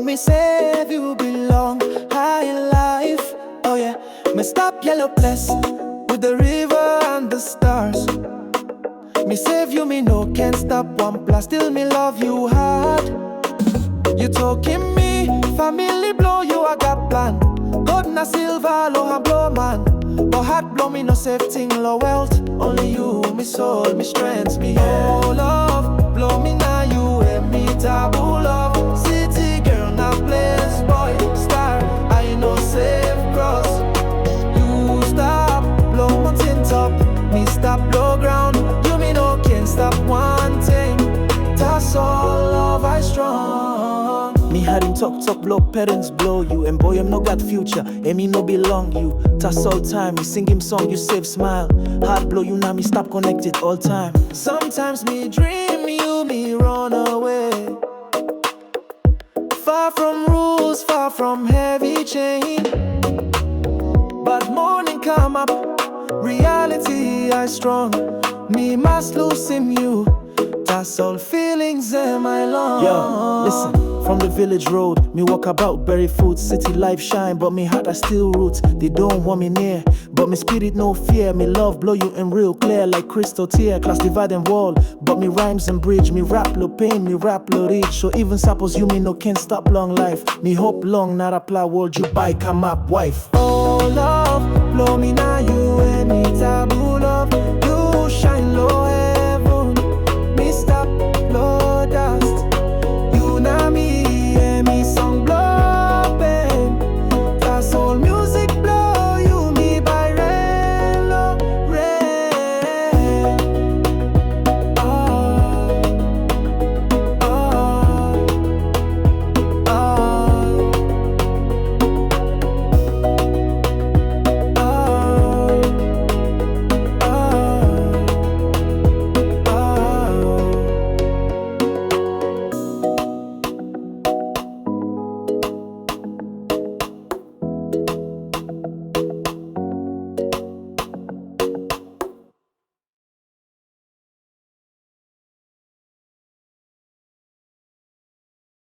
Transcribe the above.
me save you belong high in life. Oh yeah, me stop yellow bless with the river and the stars. Me save you, me no can't stop one plus. Still me love you hard. You talking me, family blow you I got plan. God na silver, low and blow man. But heart blow me no safe thing, low wealth. Only you, me soul, me strength, me whole love. Blow me now you and me tabu love. City girl now place boy star. I know safe cross. You stop, blow mountain top. Me stop low ground. You me no can stop one thing. That's all love I strong. Me had him talk blow parents blow you. And boy I'm no got future, and me no belong you. That's all time, me sing him song, you save smile. Heart blow you now, me stop connected all time. Sometimes me dream you, me run away. Far from rules, far from heavy chain. But morning come up, reality I strong. Me must lose him you. That's all feelings am I long. Yo, listen. From the village road, me walk about barefoot. City life shine, but me heart I still roots. They don't want me near, but me spirit no fear. Me love blow you in real clear like crystal tear. Class divide and wall, but me rhymes and bridge. Me rap low pain, me rap low reach. So even suppose you me no can't stop long life. Me hope long not apply world you buy come up wife. Oh love, blow me now you